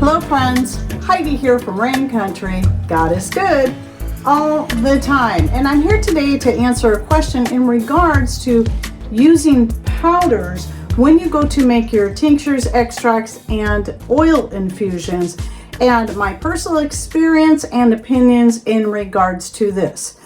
Hello friends, Heidi here from Rain Country. God is good all the time. And I'm here today to answer a question in regards to using powders when you go to make your tinctures, extracts, and oil infusions, and my personal experience and opinions in regards to this.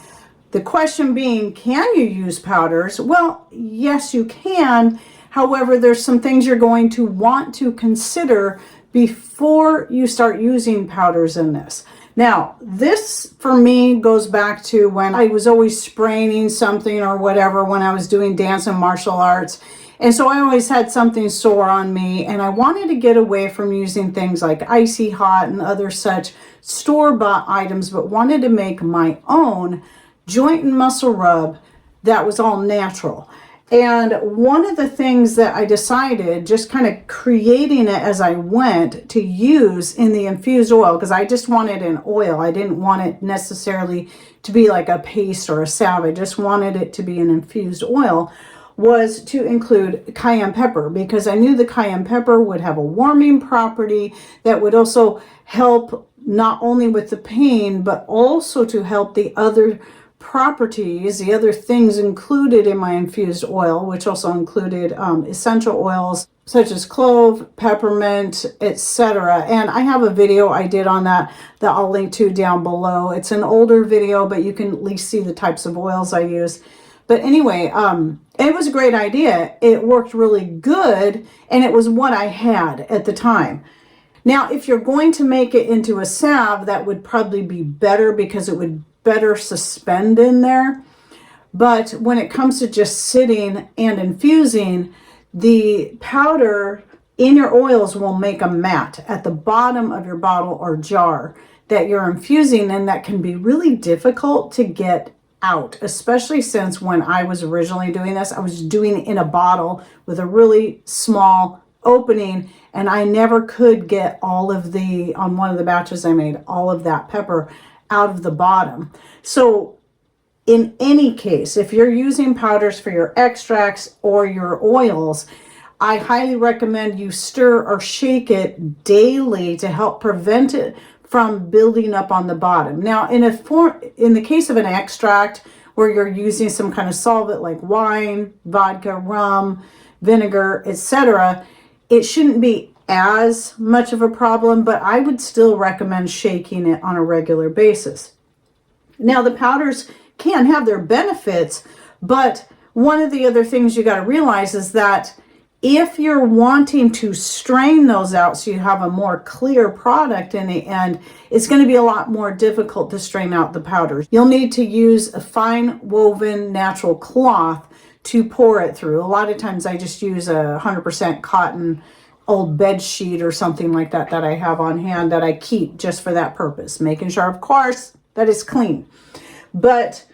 The question being, can you use powders? Well, yes, you can. However, there's some things you're going to want to consider before you start using powders in this. Now, this for me goes back to when I was always spraining something or whatever when I was doing dance and martial arts. And so I always had something sore on me, and I wanted to get away from using things like Icy Hot and other such store-bought items, but wanted to make my own joint and muscle rub that was all natural. And one of the things that I decided, just kind of creating it as I went, to use in the infused oil, because I just wanted an oil. I didn't want it necessarily to be like a paste or a salve. I just wanted it to be an infused oil, was to include cayenne pepper, because I knew the cayenne pepper would have a warming property that would also help not only with the pain, but also to help the other properties, the other things included in my infused oil, which also included essential oils such as clove, peppermint, etc. And I have a video I did on that I'll link to down below. It's an older video, but you can at least see the types of oils I use. But anyway, it was a great idea. It worked really good, and it was what I had at the time. Now, if you're going to make it into a salve, that would probably be better because it would better suspend in there. But when it comes to just sitting and infusing, the powder in your oils will make a mat at the bottom of your bottle or jar that you're infusing, and that can be really difficult to get out, especially since when I was originally doing this, I was doing it in a bottle with a really small opening, and I never could get all of the, on one of the batches I made, all of that pepper out of the bottom. So in any case, if you're using powders for your extracts or your oils, I highly recommend you stir or shake it daily to help prevent it from building up on the bottom. Now, in the case of an extract where you're using some kind of solvent like wine, vodka, rum, vinegar, etc., it shouldn't be as much of a problem, but I would still recommend shaking it on a regular basis. Now, the powders can have their benefits, but one of the other things you got to realize is that if you're wanting to strain those out so you have a more clear product in the end, it's going to be a lot more difficult to strain out the powders. You'll need to use a fine woven natural cloth to pour it through. A lot of times I just use a 100% cotton old bed sheet or something like that I have on hand that I keep just for that purpose, making sure, of course, that it's clean. But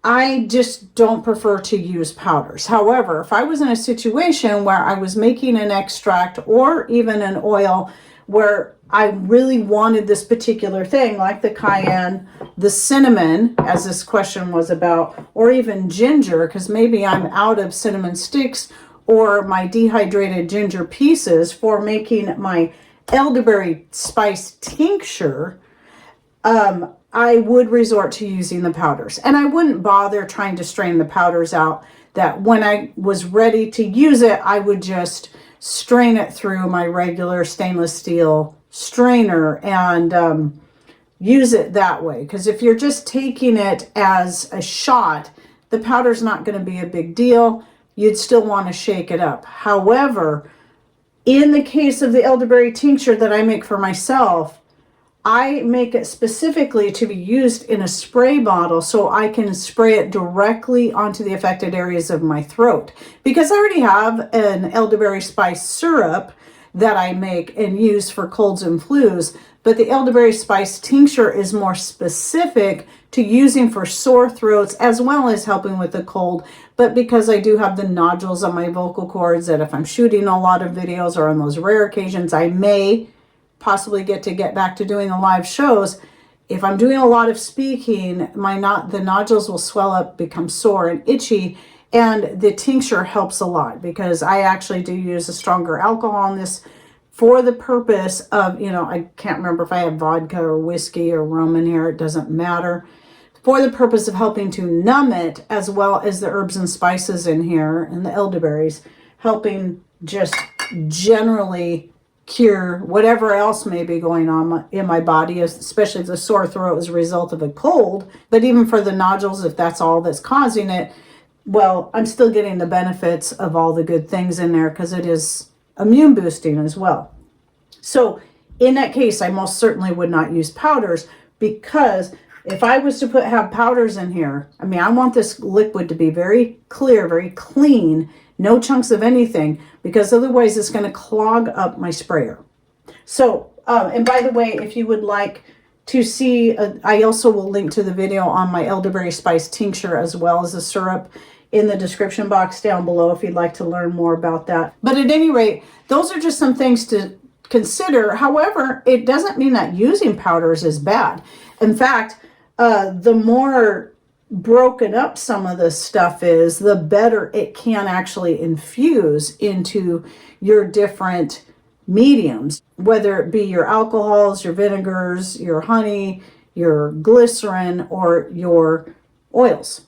I just don't prefer to use powders. However, if I was in a situation where I was making an extract or even an oil where I really wanted this particular thing, like the cayenne, the cinnamon, as this question was about, or even ginger, because maybe I'm out of cinnamon sticks or my dehydrated ginger pieces for making my elderberry spice tincture, I would resort to using the powders. And I wouldn't bother trying to strain the powders out. That when I was ready to use it, I would just strain it through my regular stainless steel strainer and use it that way. Because if you're just taking it as a shot, the powder's not going to be a big deal. You'd still want to shake it up. However, in the case of the elderberry tincture that I make for myself, I make it specifically to be used in a spray bottle so I can spray it directly onto the affected areas of my throat. Because I already have an elderberry spice syrup that I make and use for colds and flus, but the elderberry spice tincture is more specific to using for sore throats as well as helping with the cold. But because I do have the nodules on my vocal cords, that if I'm shooting a lot of videos or on those rare occasions I may possibly get back to doing the live shows, if I'm doing a lot of speaking, the nodules will swell up, become sore and itchy, and the tincture helps a lot because I actually do use a stronger alcohol in this for the purpose of, I can't remember if I have vodka or whiskey or rum in here, it doesn't matter. For the purpose of helping to numb it, as well as the herbs and spices in here and the elderberries, helping just generally cure whatever else may be going on in my body, especially if the sore throat is a result of a cold. But even for the nodules, if that's all that's causing it, well, I'm still getting the benefits of all the good things in there because it is immune boosting as well. So in that case, I most certainly would not use powders, because if I was to have powders in here, I mean, I want this liquid to be very clear, very clean, no chunks of anything, because otherwise it's going to clog up my sprayer. So, and by the way, if you would like to see, I also will link to the video on my elderberry spice tincture as well as the syrup in the description box down below if you'd like to learn more about that. But at any rate, those are just some things to consider. However, it doesn't mean that using powders is bad. In fact, the more broken up some of this stuff is, the better it can actually infuse into your different mediums, whether it be your alcohols, your vinegars, your honey, your glycerin, or your oils.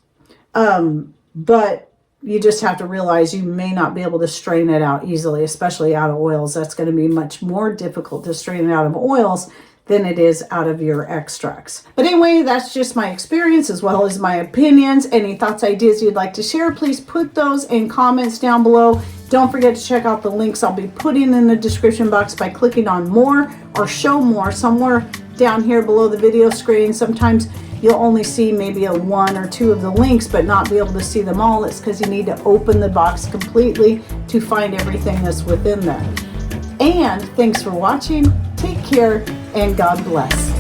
But you just have to realize you may not be able to strain it out easily, especially out of oils. That's going to be much more difficult to strain it out of oils than it is out of your extracts. But anyway, that's just my experience as well as my opinions. Any thoughts, ideas you'd like to share, please put those in comments down below. Don't forget to check out the links I'll be putting in the description box by clicking on more or show more somewhere down here below the video screen. Sometimes you'll only see maybe one or two of the links but not be able to see them all. It's because you need to open the box completely to find everything that's within there. And thanks for watching. Take care and God bless.